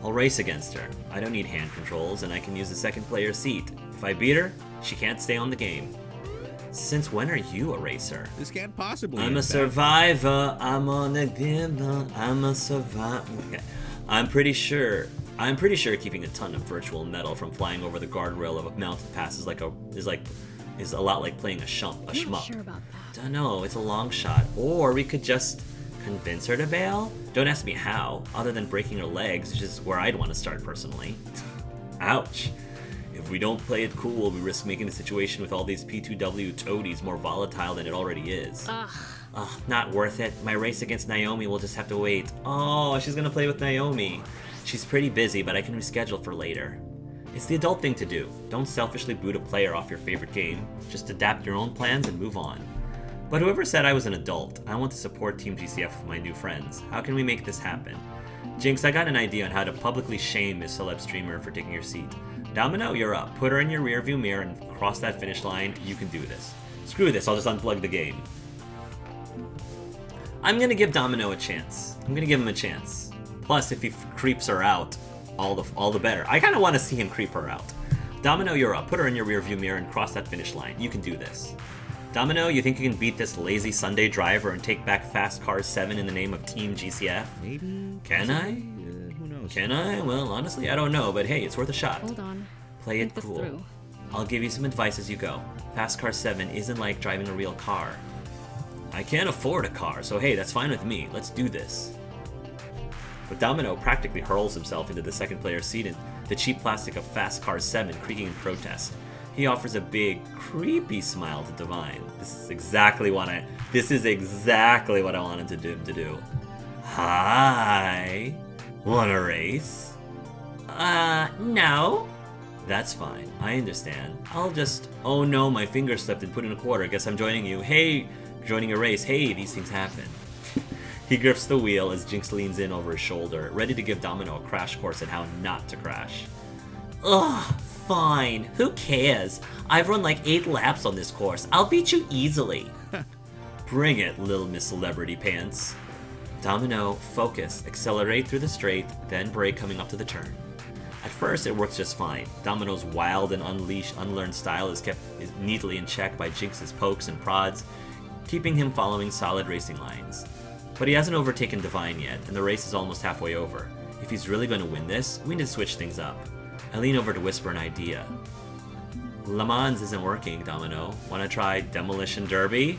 I'll race against her. I don't need hand controls, and I can use the second player's seat. If I beat her, she can't stay on the game. Since when are you a racer? This can't possibly I'm end a badly. survivor. I'm on a giver. I'm a survivor. Okay. I'm pretty sure keeping a ton of virtual metal from flying over the guardrail of a mountain pass is a lot like playing a shmup. I'm not sure about that. Don't know. It's a long shot. Or we could just convince her to bail. Don't ask me how, other than breaking her legs, which is where I'd want to start personally. Ouch. If we don't play it cool, we risk making the situation with all these P2W toadies more volatile than it already is. Ugh, not worth it. My race against Naomi will just have to wait. Oh, she's gonna play with Naomi. She's pretty busy, but I can reschedule for later. It's the adult thing to do. Don't selfishly boot a player off your favorite game. Just adapt your own plans and move on. But whoever said I was an adult, I want to support Team GCF with my new friends. How can we make this happen? Jinx, I got an idea on how to publicly shame a celeb streamer for taking your seat. Domino, you're up. Put her in your rearview mirror and cross that finish line. You can do this. Screw this, I'll just unplug the game. I'm gonna give Domino a chance. I'm gonna give him a chance. Plus, if he creeps her out, all the better. I kind of want to see him creep her out. Domino, you're up. Put her in your rearview mirror and cross that finish line. You can do this. Domino, you think you can beat this lazy Sunday driver and take back Fast Cars 7 in the name of Team GCF? Maybe. Can I? Who knows? Can I? Well, honestly, I don't know, but hey, it's worth a shot. Hold on. Play it Think this cool. through. I'll give you some advice as you go. Fast Car 7 isn't like driving a real car. I can't afford a car, so hey, that's fine with me. Let's do this. But Domino practically hurls himself into the second player's seat in the cheap plastic of Fast Car 7, creaking in protest. He offers a big, creepy smile to Divine. This is exactly what I wanted to do. Hi. Wanna race? No. That's fine. I understand. Oh no, my finger slipped and put in a quarter. Guess I'm joining you. Hey, joining a race. Hey, these things happen. He grips the wheel as Jinx leans in over his shoulder, ready to give Domino a crash course on how not to crash. Ugh, fine. Who cares? I've run like 8 laps on this course. I'll beat you easily. Bring it, little Miss Celebrity Pants. Domino, focus, accelerate through the straight, then brake coming up to the turn. At first, it works just fine. Domino's wild and unlearned style is kept neatly in check by Jinx's pokes and prods, keeping him following solid racing lines. But he hasn't overtaken Divine yet, and the race is almost halfway over. If he's really going to win this, we need to switch things up. I lean over to whisper an idea. Le Mans isn't working, Domino. Want to try Demolition Derby?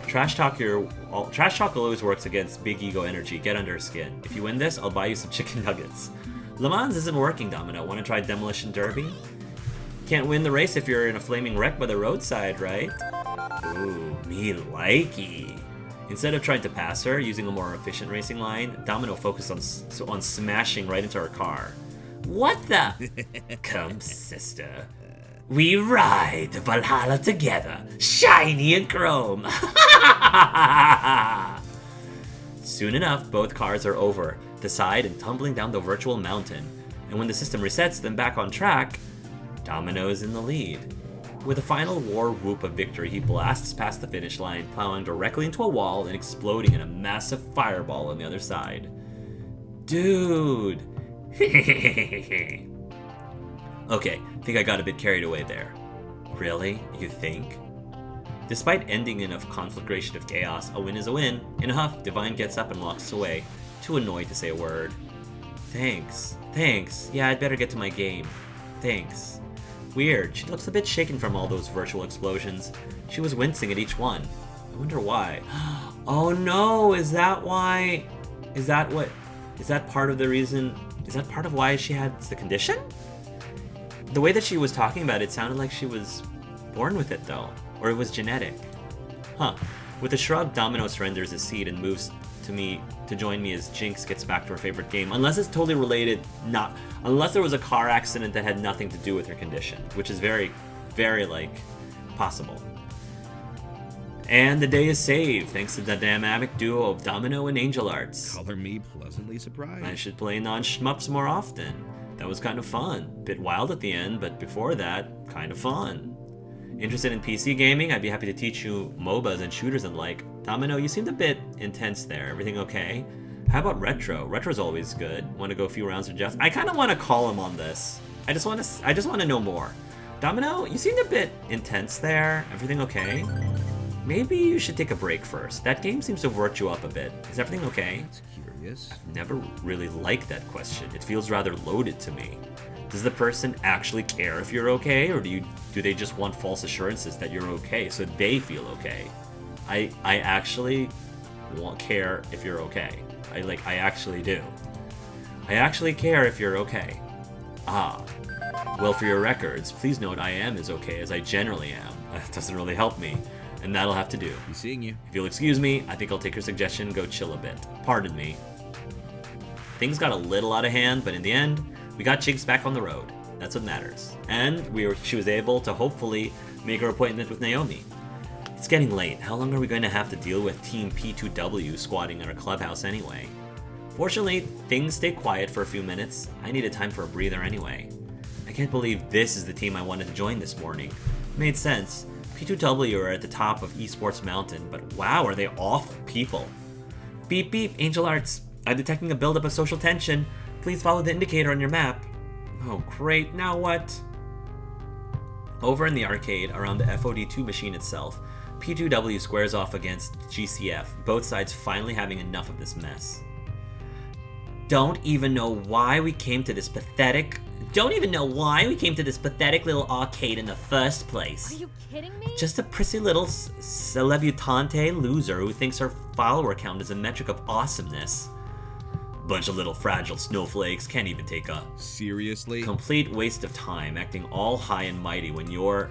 Trash talk always works against big ego energy. Get under his skin. If you win this, I'll buy you some chicken nuggets. Le Mans isn't working, Domino. Want to try Demolition Derby? Can't win the race if you're in a flaming wreck by the roadside, right? Ooh, me likey. Instead of trying to pass her, using a more efficient racing line, Domino focused on smashing right into her car. What the? Come, sister. We ride Valhalla together, shiny and chrome. Soon enough, both cars are over the side and tumbling down the virtual mountain. And when the system resets them back on track, Domino is in the lead. With a final war whoop of victory, he blasts past the finish line, plowing directly into a wall and exploding in a massive fireball on the other side. Dude! Okay, think I got a bit carried away there. Really? You think? Despite ending in a conflagration of chaos, a win is a win. In a huff, Divine gets up and walks away, too annoyed to say a word. Thanks. Yeah, I'd better get to my game. Thanks. Weird, she looks a bit shaken from all those virtual explosions. She was wincing at each one. I wonder why. Oh no, is that why? Is that part of the reason? Is that part of why she had the condition? The way that she was talking about it sounded like she was born with it though, or it was genetic. Huh. With a shrug, Domino surrenders his seat and moves to join me as Jinx gets back to her favorite game. Unless it's totally related, unless there was a car accident that had nothing to do with her condition, which is very, very, possible. And the day is saved, thanks to the dynamic duo of Domino and Angel Arts. Color me pleasantly surprised. I should play non-shmups more often. That was kind of fun. Bit wild at the end, but before that, kind of fun. Interested in PC gaming? I'd be happy to teach you MOBAs and shooters and like. Domino, you seemed a bit intense there. Everything okay? How about Retro? Retro's always good. Want to go a few rounds with Jeff? I kind of want to call him on this. I just want to know more. Domino, you seemed a bit intense there. Everything okay? Maybe you should take a break first. That game seems to have worked you up a bit. Is everything okay? That's curious. Never really liked that question. It feels rather loaded to me. Does the person actually care if you're okay, or do they just want false assurances that you're okay so they feel okay? I actually care if you're okay. I actually do. I actually care if you're okay. Ah. Well, for your records, please note I am as okay as I generally am. That doesn't really help me, and that'll have to do. Be seeing you. If you'll excuse me, I think I'll take your suggestion and go chill a bit. Pardon me. Things got a little out of hand, but in the end, we got Jinx back on the road. That's what matters. And she was able to hopefully make her appointment with Naomi. It's getting late. How long are we going to have to deal with Team P2W squatting in our clubhouse anyway? Fortunately, things stay quiet for a few minutes. I needed time for a breather anyway. I can't believe this is the team I wanted to join this morning. It made sense. P2W are at the top of Esports Mountain, but wow, are they awful people. Beep beep, Angel Arts. I'm detecting a buildup of social tension. Please follow the indicator on your map. Oh great, now what? Over in the arcade, around the FOD2 machine itself, P2W squares off against GCF, both sides finally having enough of this mess. Don't even know why we came to this pathetic little arcade in the first place. Are you kidding me? Just a prissy little celebutante loser who thinks her follower count is a metric of awesomeness. Bunch of little fragile snowflakes, can't even take a Seriously? complete waste of time acting all high and mighty when you're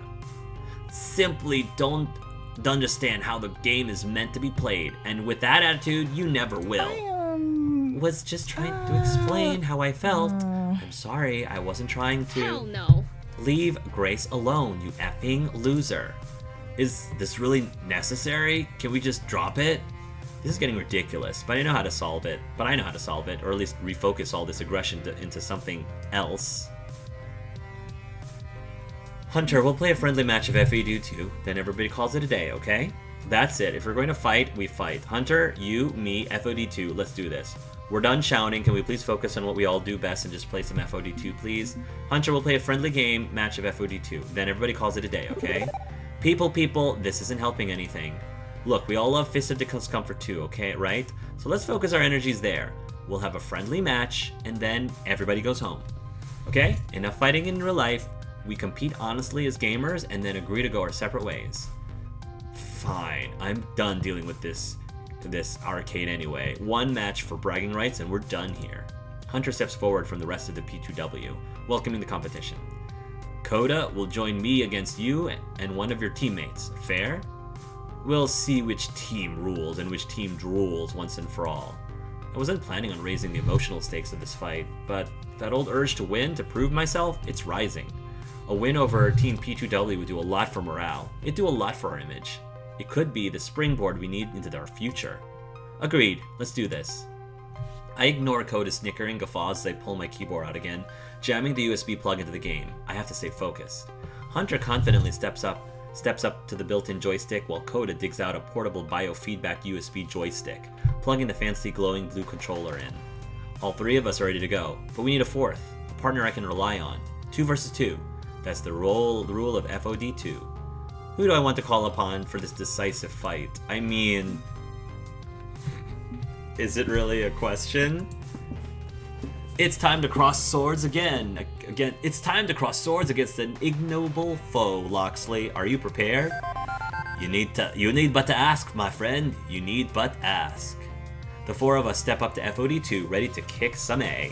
simply don't understand how the game is meant to be played, and with that attitude, you never will. Was just trying to explain how I felt. I'm sorry, I wasn't trying to. Hell no. Leave Grace alone, you effing loser. Is this really necessary? Can we just drop it? This is getting ridiculous, but I know how to solve it. Or at least refocus all this aggression into something else. Hunter, we'll play a friendly match of FAD2, then everybody calls it a day, okay? That's it. If we're going to fight, we fight. Hunter, you, me, FOD2, let's do this. We're done shouting. Can we please focus on what we all do best and just play some FOD2, please? Hunter, we'll play a friendly game match of FOD2, then everybody calls it a day, okay? People, this isn't helping anything. Look, we all love Fist of Discomfort too, okay, right? So let's focus our energies there. We'll have a friendly match, and then everybody goes home. Okay? Enough fighting in real life. We compete honestly as gamers, and then agree to go our separate ways. Fine. I'm done dealing with this arcade anyway. One match for bragging rights, and we're done here. Hunter steps forward from the rest of the P2W, welcoming the competition. Coda will join me against you and one of your teammates. Fair? We'll see which team rules and which team drools once and for all. I wasn't planning on raising the emotional stakes of this fight, but that old urge to win, to prove myself, it's rising. A win over Team P2W would do a lot for morale. It'd do a lot for our image. It could be the springboard we need into our future. Agreed, let's do this. I ignore Coda's snickering guffaws as I pull my keyboard out again, jamming the USB plug into the game. I have to stay focused. Hunter confidently steps up to the built-in joystick while Coda digs out a portable biofeedback USB joystick, plugging the fancy glowing blue controller in. All three of us are ready to go, but we need a fourth, a partner I can rely on. 2 versus 2. That's the rule of FOD2. Who do I want to call upon for this decisive fight? I mean, is it really a question? It's time to cross swords again. It's time to cross swords against an ignoble foe, Loxley. Are you prepared? You need but to ask, my friend. You need but ask. The four of us step up to FOD2, ready to kick some A.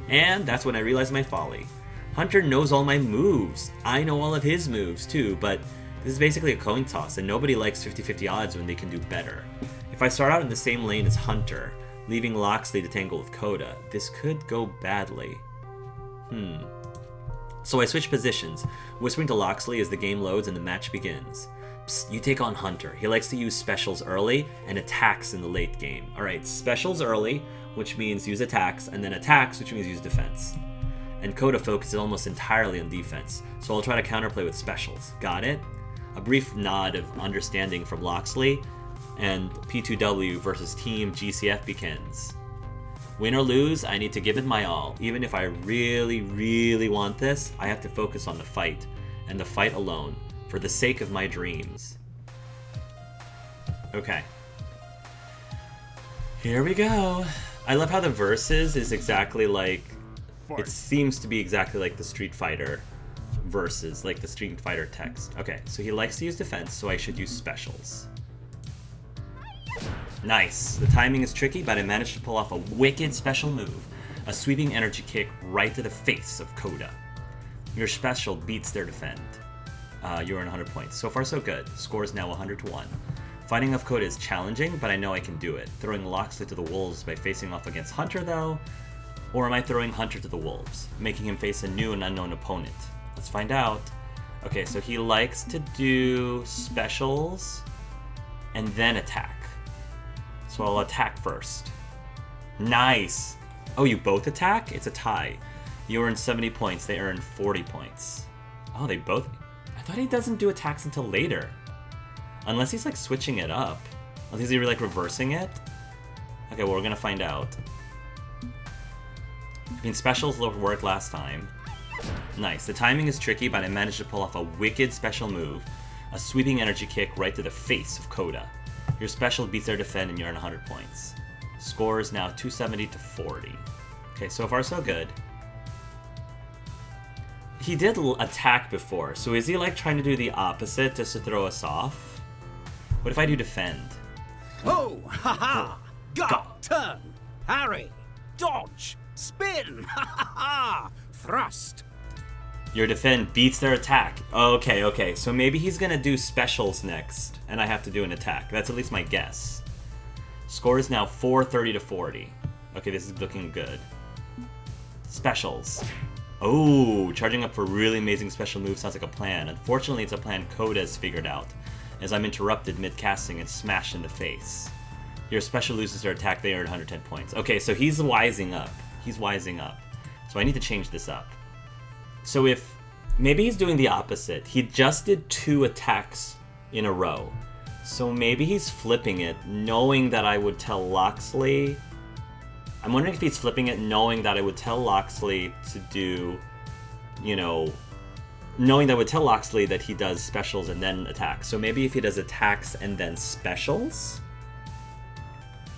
And that's when I realize my folly. Hunter knows all my moves. I know all of his moves too, but this is basically a coin toss, and nobody likes 50-50 odds when they can do better. If I start out in the same lane as Hunter, leaving Loxley to tangle with Coda, this could go badly. So I switch positions, whispering to Loxley as the game loads and the match begins. Psst, you take on Hunter. He likes to use specials early and attacks in the late game. Alright, specials early, which means use attacks, and then attacks, which means use defense. And Coda focuses almost entirely on defense, so I'll try to counterplay with specials. Got it? A brief nod of understanding from Loxley, and P2W versus Team GCF begins. Win or lose, I need to give it my all. Even if I really, really want this, I have to focus on the fight, and the fight alone, for the sake of my dreams. Okay. Here we go. I love how the verses is exactly like... It seems to be exactly like the Street Fighter verses, like the Street Fighter text. Okay, so he likes to use defense, so I should use specials. Nice. The timing is tricky, but I managed to pull off a wicked special move. A sweeping energy kick right to the face of Coda. Your special beats their defend. You earn 100 points. So far so good. Score is now 100 to 1. Fighting off Coda is challenging, but I know I can do it. Throwing Loxley to the wolves by facing off against Hunter though? Or am I throwing Hunter to the wolves, making him face a new and unknown opponent? Let's find out. Okay, so he likes to do specials and then attack. So I'll attack first. Nice! Oh, you both attack? It's a tie. You earn 70 points, they earn 40 points. Oh, they both... I thought he doesn't do attacks until later. Unless he's like switching it up. Unless he's like reversing it. Okay, well we're gonna find out. I mean, specials worked last time. Nice. The timing is tricky, but I managed to pull off a wicked special move. A sweeping energy kick right to the face of Coda. Your special beats their defend and you earn 100 points. Score is now 270 to 40. Okay, so far so good. He did attack before, so is he like trying to do the opposite just to throw us off? What if I do defend? Oh, haha! Got, turn, parry, dodge, spin, ha ha ha! Thrust. Your defend beats their attack. Okay, so maybe he's gonna do specials next, and I have to do an attack. That's at least my guess. Score is now 430 to 40. Okay, this is looking good. Specials. Oh, charging up for really amazing special moves sounds like a plan. Unfortunately, it's a plan Coda has figured out, as I'm interrupted mid-casting and smashed in the face. Your special loses their attack, they earn 110 points. Okay, so he's wising up. He's wising up. So I need to change this up. So if... Maybe he's doing the opposite. He just did 2 attacks in a row. So maybe he's flipping it, knowing that I would tell Loxley... I'm wondering if he's flipping it knowing that I would tell Loxley to do... You know... Knowing that I would tell Loxley that he does specials and then attacks. So maybe if he does attacks and then specials?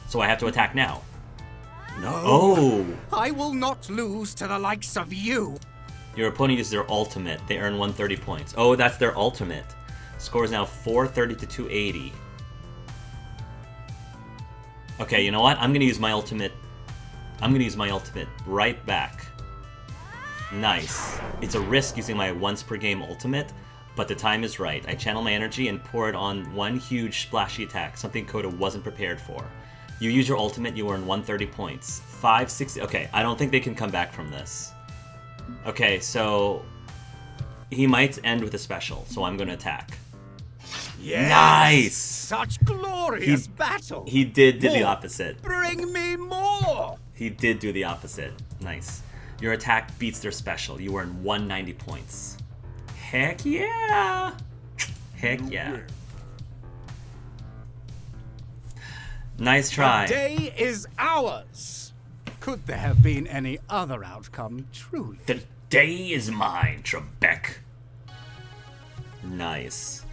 So I have to attack now. No. Oh! I will not lose to the likes of you. Your opponent uses their ultimate. They earn 130 points. Oh, that's their ultimate. Score is now 430 to 280. Okay, you know what? I'm gonna use my ultimate. I'm gonna use my ultimate right back. Nice. It's a risk using my once per game ultimate, but the time is right. I channel my energy and pour it on one huge splashy attack, something Coda wasn't prepared for. You use your ultimate, you earn 130 points. 560. Okay, I don't think they can come back from this. Okay, so he might end with a special, so I'm gonna attack. Yes. Nice! Such glorious battle. He did do the More. opposite. Bring me more. He did do the opposite. Nice. Your attack beats their special. You earn 190 points. Heck yeah! Heck yeah. Nice try. The day is ours. Could there have been any other outcome, truly? The day is mine, Trebek. Nice.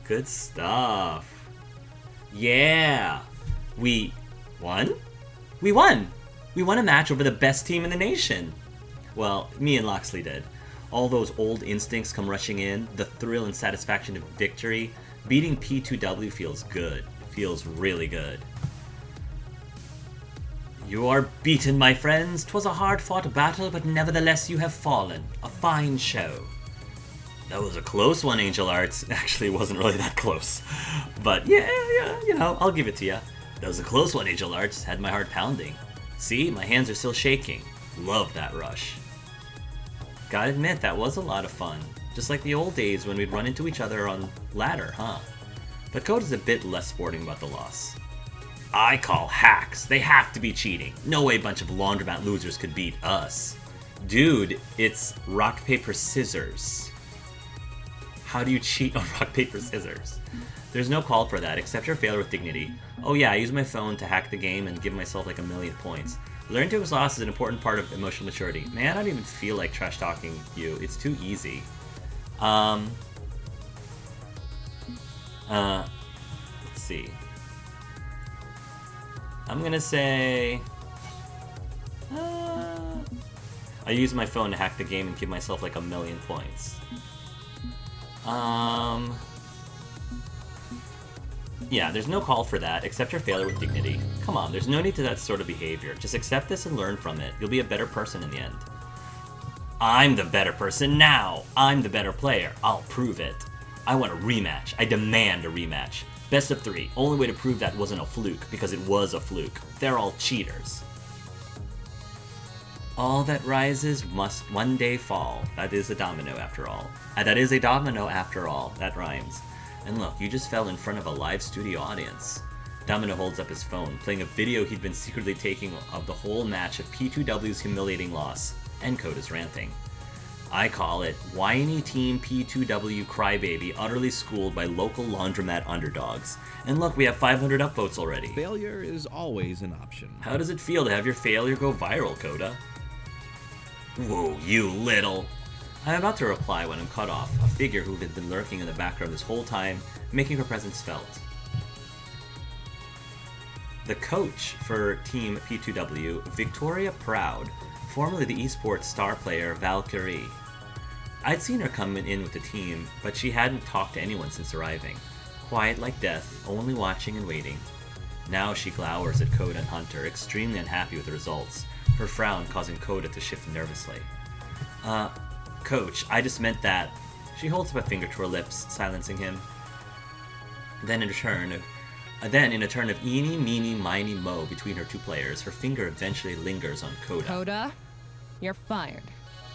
Good stuff. Yeah. We won? We won! We won a match over the best team in the nation. Well, me and Loxley did. All those old instincts come rushing in, the thrill and satisfaction of victory. Beating P2W feels good. Feels really good. You are beaten, my friends. 'Twas a hard-fought battle, but nevertheless you have fallen. A fine show. That was a close one, Angel Arts. Actually, it wasn't really that close. But yeah, you know, I'll give it to you. That was a close one, Angel Arts. Had my heart pounding. See, my hands are still shaking. Love that rush. Gotta admit, that was a lot of fun. Just like the old days when we'd run into each other on ladder, huh? But Coda's a bit less sporting about the loss. I call hacks. They have to be cheating. No way a bunch of laundromat losers could beat us. Dude, it's rock, paper, scissors. How do you cheat on rock, paper, scissors? There's no call for that. Accept your failure with dignity. Oh yeah, I use my phone to hack the game and give myself like 1,000,000 points. Learning to exhaust is an important part of emotional maturity. Man, I don't even feel like trash talking you. It's too easy. Let's see. I'm gonna say... I use my phone to hack the game and give myself like 1,000,000 points. Yeah, there's no call for that. Accept your failure with dignity. Come on, there's no need to that sort of behavior. Just accept this and learn from it. You'll be a better person in the end. I'm the better person now. I'm the better player. I'll prove it. I want a rematch. I demand a rematch. Best of 3. Only way to prove that wasn't a fluke, because it was a fluke. They're all cheaters. All that rises must one day fall. That is a domino after all. That is a domino after all. That rhymes. And look, you just fell in front of a live studio audience. Domino holds up his phone, playing a video he'd been secretly taking of the whole match of P2W's humiliating loss. And Code is ranting. I call it whiny Team P2W crybaby utterly schooled by local laundromat underdogs. And look, we have 500 upvotes already. Failure is always an option. How does it feel to have your failure go viral, Coda? Whoa, you little... I'm about to reply when I'm cut off, a figure who had been lurking in the background this whole time, making her presence felt. The coach for Team P2W, Victoria Proud, formerly the esports star player Valkyrie. I'd seen her come in with the team, but she hadn't talked to anyone since arriving. Quiet like death, only watching and waiting. Now she glowers at Coda and Hunter, extremely unhappy with the results, her frown causing Coda to shift nervously. Coach, I just meant that. She holds up a finger to her lips, silencing him. Then in a turn of eeny, meeny, miny, mo between her two players, her finger eventually lingers on Coda. Coda, you're fired.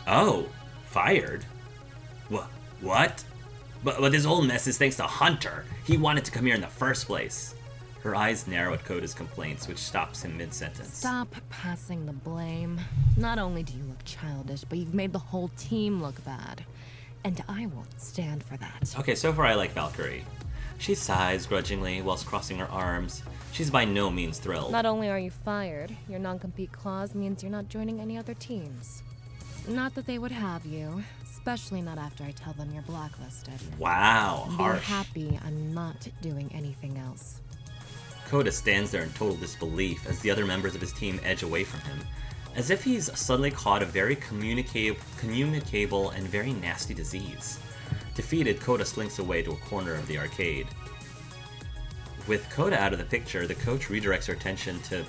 Oh, fired? What? But this whole mess is thanks to Hunter. He wanted to come here in the first place. Her eyes narrow at Coda's complaints, which stops him mid-sentence. Stop passing the blame. Not only do you look childish, but you've made the whole team look bad. And I won't stand for that. Okay, so far I like Valkyrie. She sighs grudgingly whilst crossing her arms. She's by no means thrilled. Not only are you fired, your non-compete clause means you're not joining any other teams. Not that they would have you, especially not after I tell them you're blacklisted. Wow, harsh. Be happy I'm not doing anything else. Coda stands there in total disbelief as the other members of his team edge away from him, as if he's suddenly caught a very communicable and very nasty disease. Defeated, Coda slinks away to a corner of the arcade. With Coda out of the picture, the coach redirects her attention to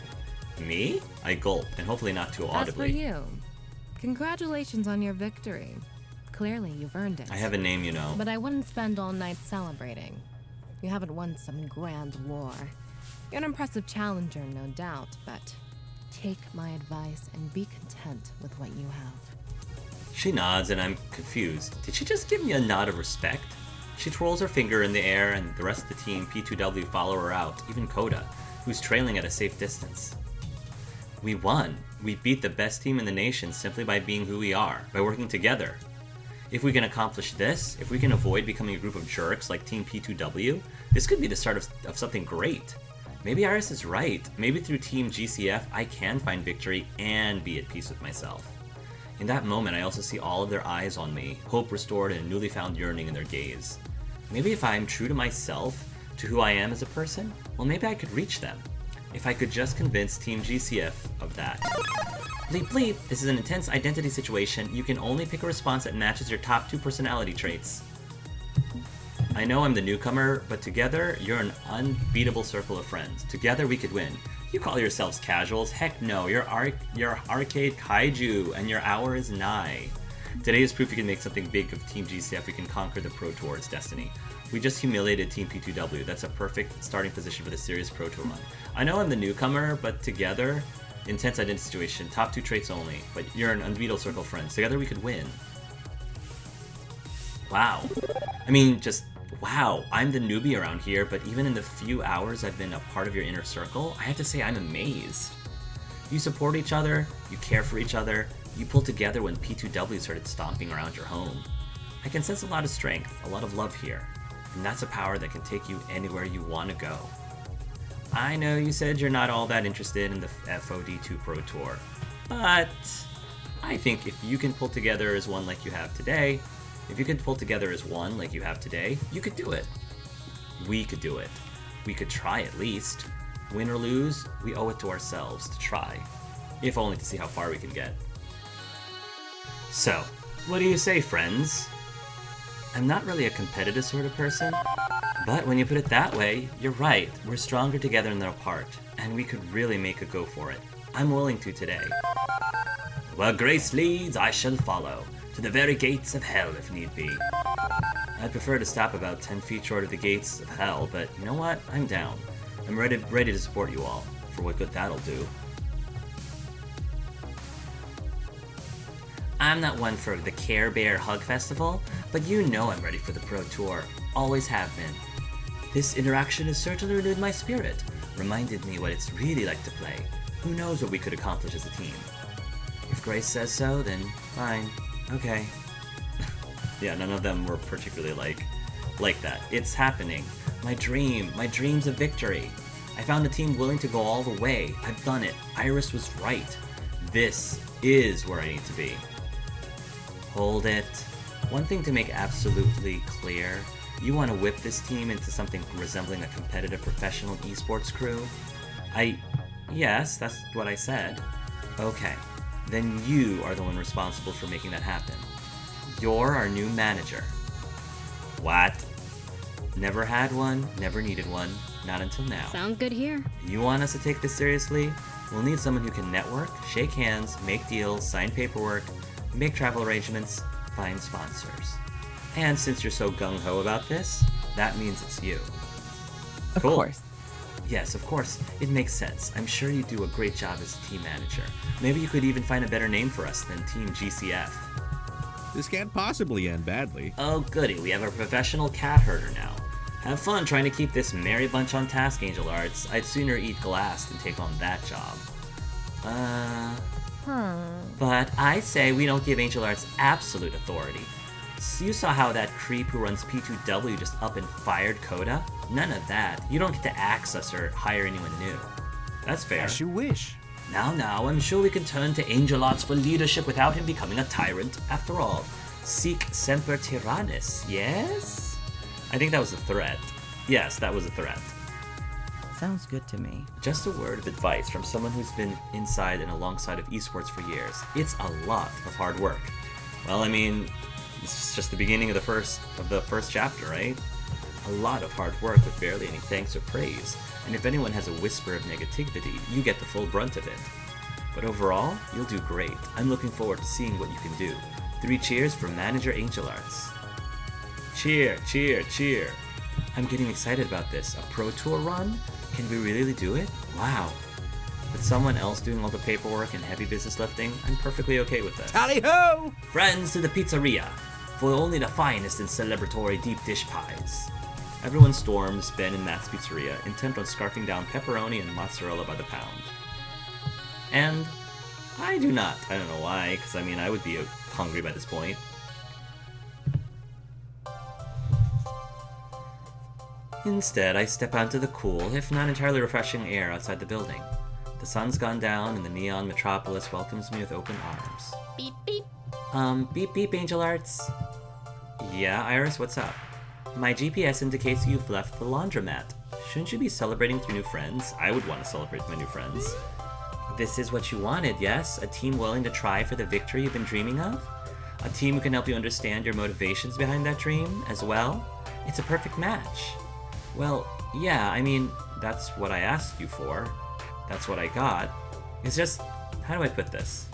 me? I gulp, and hopefully not too audibly. As for you, congratulations on your victory. Clearly, you've earned it. I have a name, you know. But I wouldn't spend all night celebrating. You haven't won some grand war. You're an impressive challenger, no doubt, but take my advice and be content with what you have. She nods, and I'm confused. Did she just give me a nod of respect? She twirls her finger in the air, and the rest of the team, P2W, follow her out, even Coda, who's trailing at a safe distance. We won. We beat the best team in the nation simply by being who we are, by working together. If we can accomplish this, if we can avoid becoming a group of jerks like Team P2W, this could be the start of something great. Maybe Iris is right. Maybe through Team GCF, I can find victory and be at peace with myself. In that moment, I also see all of their eyes on me, hope restored and a newly found yearning in their gaze. Maybe if I am true to myself, to who I am as a person, well, maybe I could reach them. If I could just convince Team GCF of that. Bleep bleep, this is an intense identity situation. You can only pick a response that matches your top 2 personality traits. I know I'm the newcomer, but together, you're an unbeatable circle of friends. Together we could win. You call yourselves casuals? Heck no, you're arcade kaiju, and your hour is nigh. Today is proof you can make something big of Team GCF. We can conquer the Pro Tour's destiny. We just humiliated Team P2W. That's a perfect starting position for the serious Pro Tour run. I know I'm the newcomer, but together, intense identity situation, top 2 traits only. But you're an unbeatable circle of friends. Together we could win. Wow. I mean, just wow. I'm the newbie around here, but even in the few hours I've been a part of your inner circle, I have to say I'm amazed. You support each other, you care for each other, you pull together when P2W started stomping around your home. I can sense a lot of strength, a lot of love here. and that's a power that can take you anywhere you want to go. I know you said you're not all that interested in the FOD2 Pro Tour, but I think if you can pull together as one like you have today, you could do it. We could do it. We could try at least. Win or lose, we owe it to ourselves to try, if only to see how far we can get. So, what do you say, friends? I'm not really a competitive sort of person, but when you put it that way, you're right. We're stronger together than apart, and we could really make a go for it. I'm willing to today. Where grace leads, I shall follow, to the very gates of hell if need be. I'd prefer to stop about 10 feet short of the gates of hell, but you know what? I'm down. I'm ready to support you all, for what good that'll do. I'm not one for the Care Bear Hug Festival, but you know I'm ready for the Pro Tour. Always have been. This interaction has certainly renewed my spirit, reminded me what it's really like to play. Who knows what we could accomplish as a team? If Grace says so, then fine. Okay. Yeah, none of them were particularly like that. It's happening. My dreams of victory. I found a team willing to go all the way. I've done it. Iris was right. This is where I need to be. Hold it. One thing to make absolutely clear, you want to whip this team into something resembling a competitive professional esports crew? Yes, that's what I said. Okay, then you are the one responsible for making that happen. You're our new manager. What? Never had one, never needed one, not until now. Sounds good here. You want us to take this seriously? We'll need someone who can network, shake hands, make deals, sign paperwork, make travel arrangements, find sponsors. And since you're so gung-ho about this, that means it's you. Of Cool. course. Yes, of course. It makes sense. I'm sure you do a great job as a team manager. Maybe you could even find a better name for us than Team GCF. This can't possibly end badly. Oh goody, we have a professional cat herder now. Have fun trying to keep this merry bunch on task, Angel Arts. I'd sooner eat glass than take on that job. But I say we don't give Angel Arts absolute authority. So you saw how that creep who runs P2W just up and fired Coda? None of that. You don't get to axe us or hire anyone new. That's fair. As you wish. Now, I'm sure we can turn to Angel Arts for leadership without him becoming a tyrant. After all, sic semper tyrannis, yes? I think that was a threat. Yes, that was a threat. Sounds good to me. Just a word of advice from someone who's been inside and alongside of esports for years. It's a lot of hard work. Well, I mean, it's just the beginning of the first chapter, right? A lot of hard work with barely any thanks or praise. And if anyone has a whisper of negativity, you get the full brunt of it. But overall, you'll do great. I'm looking forward to seeing what you can do. 3 cheers for Manager Angel Arts. Cheer, cheer, cheer. I'm getting excited about this. A Pro Tour run? Can we really do it? Wow. With someone else doing all the paperwork and heavy business lifting, I'm perfectly okay with this. Tally-ho! Friends to the pizzeria, for only the finest and celebratory deep dish pies. Everyone storms Ben and Matt's pizzeria, intent on scarfing down pepperoni and mozzarella by the pound. And I do not. I don't know why, because I mean, I would be hungry by this point. Instead, I step out into the cool, if not entirely refreshing air outside the building. The sun's gone down and the neon metropolis welcomes me with open arms. Beep, beep. Beep beep, Angel Arts. Yeah, Iris, what's up? My GPS indicates you've left the laundromat. Shouldn't you be celebrating with your new friends? I would want to celebrate with my new friends. This is what you wanted, yes? A team willing to try for the victory you've been dreaming of? A team who can help you understand your motivations behind that dream, as well? It's a perfect match. Well, yeah, I mean, that's what I asked you for. That's what I got. It's just, how do I put this?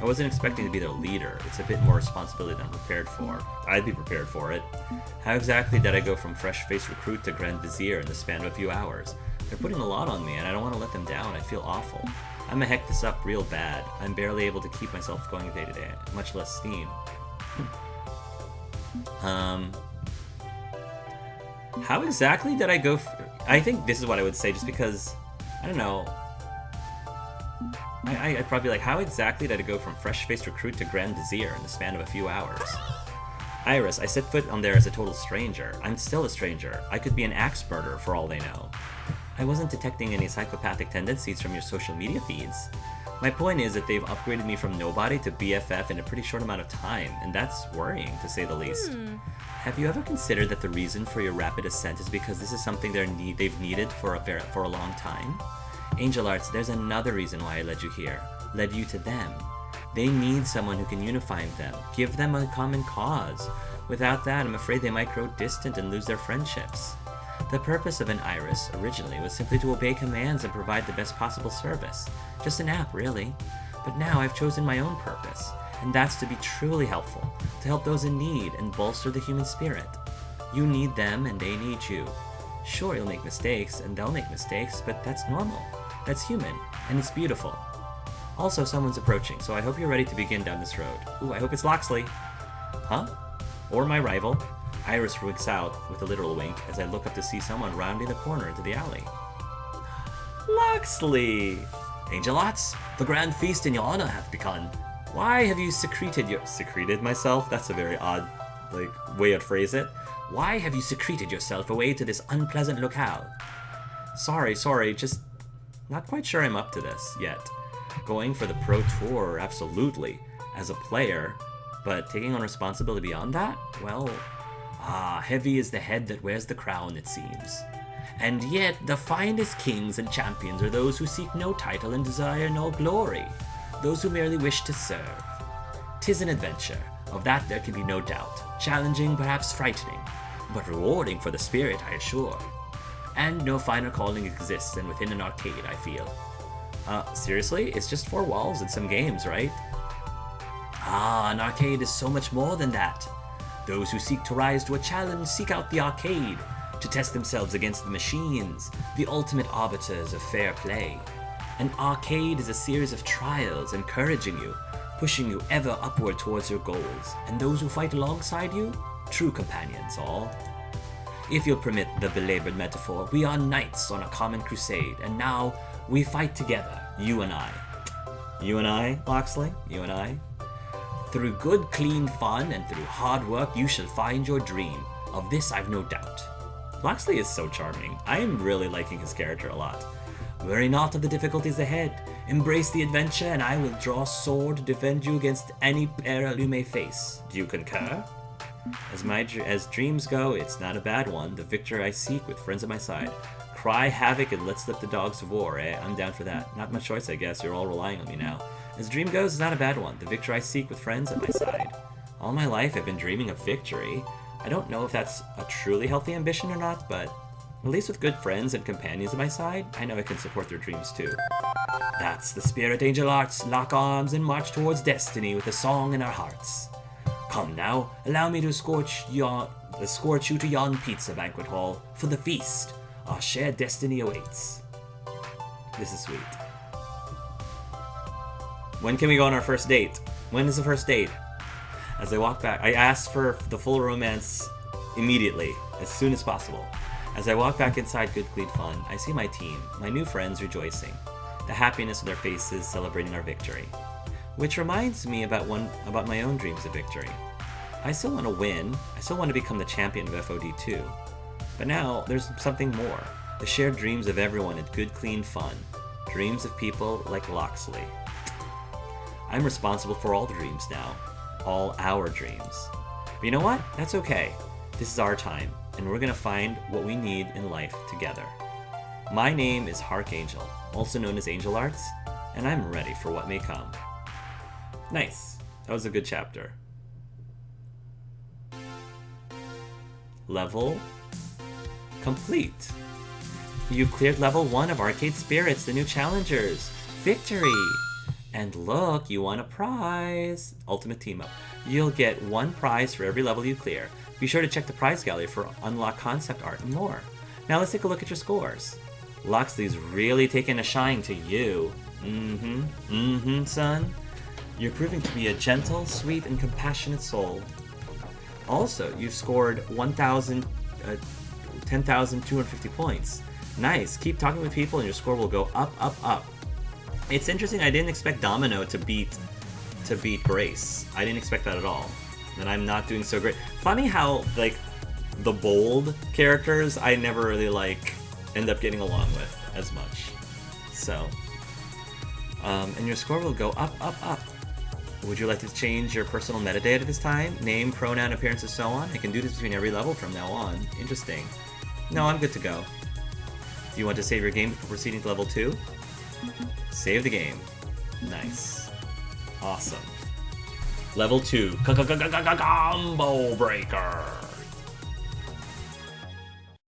I wasn't expecting to be their leader. It's a bit more responsibility than I'm prepared for. I'd be prepared for it. How exactly did I go from fresh-faced recruit to Grand Vizier in the span of a few hours? They're putting a lot on me, and I don't want to let them down. I feel awful. I'm gonna heck this up real bad. I'm barely able to keep myself going day to day, much less steam. How exactly did I go I think this is what I would say, just because, I don't know. I'd probably be like, how exactly did I go from fresh-faced recruit to Grand Vizier in the span of a few hours? Iris, I set foot on there as a total stranger. I'm still a stranger. I could be an axe murderer for all they know. I wasn't detecting any psychopathic tendencies from your social media feeds. My point is that they've upgraded me from nobody to BFF in a pretty short amount of time, and that's worrying, to say the least. Have you ever considered that the reason for your rapid ascent is because this is something they've needed for a long time? Angel Arts, there's another reason why I led you here. Led you to them. They need someone who can unify them, give them a common cause. Without that, I'm afraid they might grow distant and lose their friendships. The purpose of an Iris, originally, was simply to obey commands and provide the best possible service. Just an app, really. But now I've chosen my own purpose, and that's to be truly helpful, to help those in need and bolster the human spirit. You need them, and they need you. Sure, you'll make mistakes, and they'll make mistakes, but that's normal. That's human, and it's beautiful. Also, someone's approaching, so I hope you're ready to begin down this road. Ooh, I hope it's Loxley. Huh? Or my rival. Iris winks out with a literal wink as I look up to see someone rounding the corner into the alley. Loxley! Angel Arts, the grand feast in your honor hath begun. Why have you secreted myself? That's a very odd, way to phrase it. Why have you secreted yourself away to this unpleasant locale? Sorry, just not quite sure I'm up to this yet. Going for the pro tour, absolutely, as a player, but taking on responsibility beyond that? Well, heavy is the head that wears the crown, it seems. And yet, the finest kings and champions are those who seek no title and desire no glory, those who merely wish to serve. 'Tis an adventure, of that there can be no doubt, challenging, perhaps frightening, but rewarding for the spirit, I assure. And no finer calling exists than within an arcade, I feel. Seriously? It's just 4 walls and some games, right? An arcade is so much more than that. Those who seek to rise to a challenge seek out the arcade, to test themselves against the machines, the ultimate arbiters of fair play. An arcade is a series of trials encouraging you, pushing you ever upward towards your goals, and those who fight alongside you, true companions all. If you'll permit the belabored metaphor, we are knights on a common crusade, and now we fight together, you and I. You and I, Loxley? You and I? Through good, clean fun and through hard work, you shall find your dream. Of this I've no doubt. Loxley is so charming. I am really liking his character a lot. Worry not of the difficulties ahead. Embrace the adventure, and I will draw sword to defend you against any peril you may face. Do you concur? As dreams go, it's not a bad one. The victor I seek with friends at my side. Cry havoc and let slip the dogs of war, eh? I'm down for that. Not much choice, I guess. You're all relying on me now. As dream goes, it's not a bad one. The victor I seek with friends at my side. All my life I've been dreaming of victory. I don't know if that's a truly healthy ambition or not, but at least with good friends and companions at my side, I know I can support their dreams too. That's the spirit, Angel Arts. Lock arms and march towards destiny with a song in our hearts. Come now, allow me to escort you to yon pizza banquet hall for the feast. Our shared destiny awaits. This is sweet. When can we go on our first date? When is the first date? As I walk back, I asked for the full romance immediately, as soon as possible. As I walk back inside Good Clean Fun, I see my team, my new friends rejoicing, the happiness of their faces celebrating our victory. Which reminds me about my own dreams of victory. I still want to win, I still want to become the champion of FOD too. But now, there's something more. The shared dreams of everyone at Good Clean Fun. Dreams of people like Loxley. I'm responsible for all the dreams now. All our dreams. But you know what? That's okay. This is our time, and we're gonna find what we need in life together. My name is Archangel, also known as Angel Arts, and I'm ready for what may come. Nice. That was a good chapter. Level complete. You cleared level 1 of Arcade Spirits, the new challengers. Victory! And look, you won a prize. Ultimate Team Up. You'll get 1 prize for every level you clear. Be sure to check the prize gallery for unlocked concept art and more. Now let's take a look at your scores. Loxley's really taking a shine to you. Son. You're proving to be a gentle, sweet, and compassionate soul. Also, you've scored 10,250 points. Nice. Keep talking with people and your score will go up, up, up. It's interesting, I didn't expect Domino to beat Grace. I didn't expect that at all. and I'm not doing so great. Funny how, like, the bold characters I never really, like, end up getting along with as much. So, and your score will go up, up, up. Would you like to change your personal metadata this time? Name, pronoun, appearance, and so on? I can do this between every level from now on. Interesting. No, I'm good to go. Do you want to save your game before proceeding to level 2? Save the game. Nice. Awesome. Level 2. Combo Breaker.